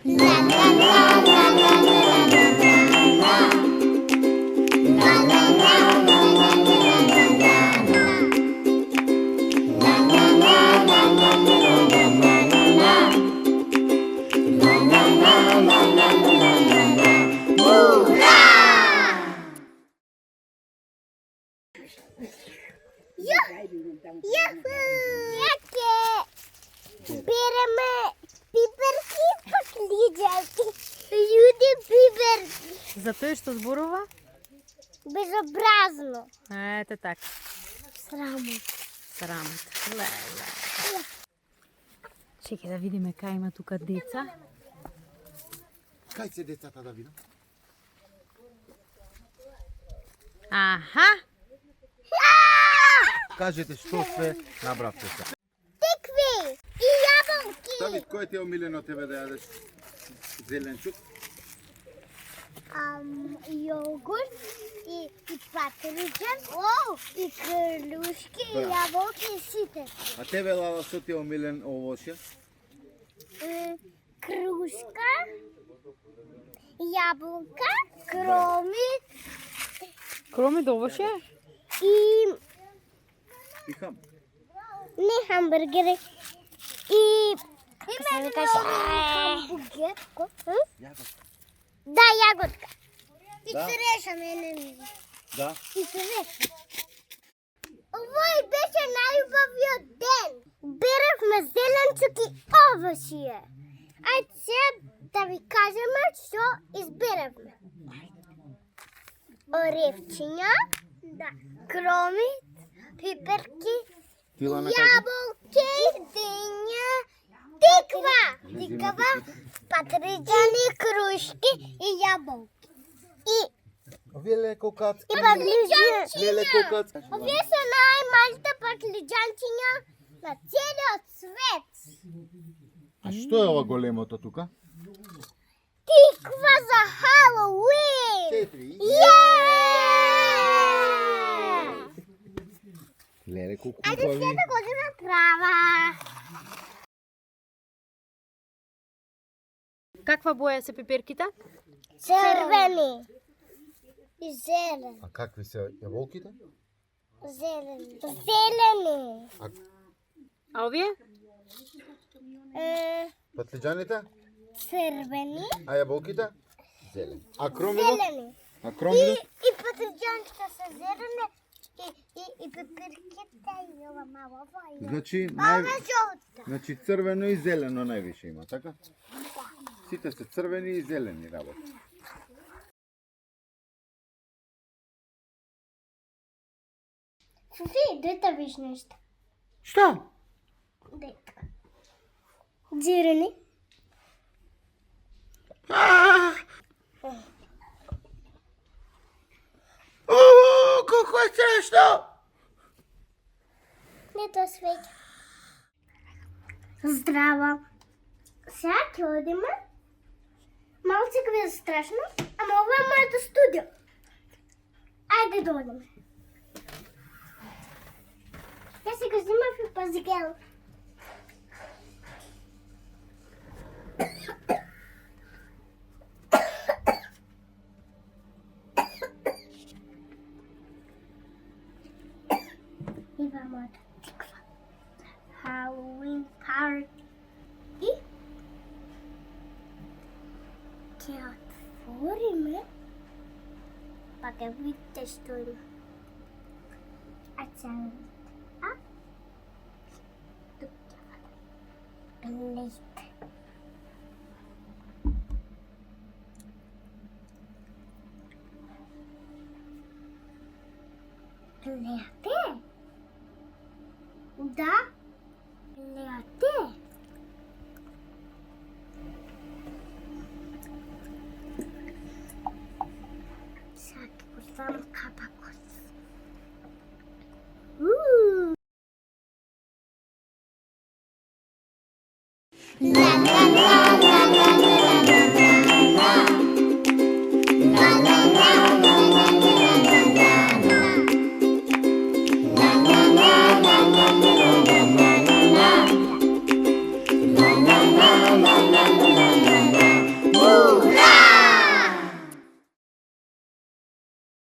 La la la la la la la la la la la la Люди пипер. За те, що зборова? Безобразно. Це так. Срамо. Срамот. Леле. Чекай да видиме кај има тука деца. Кај се децата да видам? Аха! Кажете што све набравте се. Тикви и јаболки. Давид, кој ти е омилено тебе да јадеш зеленчук? Йогурт и патричен. И крушки, и Браво. јаболки и сите. А тебе, Лала, што ти е омилен овошје? Крушка, јаболка, кроми Кроме довоше? и И хам. не хамбургери. И како да кажеш хамбургер. Јаготка. Да, јаготка. И Да. цреша мене. Да. И цреша. Овој беше најубавиот ден. Беревме зеленчук и овошје. Ајде сега да ви кажеме што изберевме. Оревчиња, да, кроми, пиперки, Ти, Лана, кажи. јаболки, диња, тиква, патричани, крушки и јаболки. И Веле кокацки. паклиџанчиња. Веле кокацки. Овие се најмалите паклиџанчиња на целиот свет. А што е ова големото тука? Тиква за Халоуин! 4. Леле колку Ајде сега убави. да годиме права. Каква боја се пеперките? Црвени. И зелени. А какви се јаболките? Зелени. Зелени. А овие? Патлиџаните? Црвени. А јаболките? Зелени. А кромило? Зелени. А кромило? И патричанчета се зелени. И пепирките и ова мало воја. Значи, Ова жолта. значи црвено и зелено највише има, така? Сите се црвени и зелени работи. Софи, дај да виж нешто. Што? Дај така. Зелени. Колко е страшно! Не тоа свеќа. Здраво. Сега ќе одиме. Малце ќе биде страшно, ама ова е моето студио. Ајде да одиме. Јас си го снимав и пазгел. Има моята тиква. Halloween party. И ќе отвориме, па ќе видите што има. А сега тук ќе вадам. Гледайте. Гледате? Да.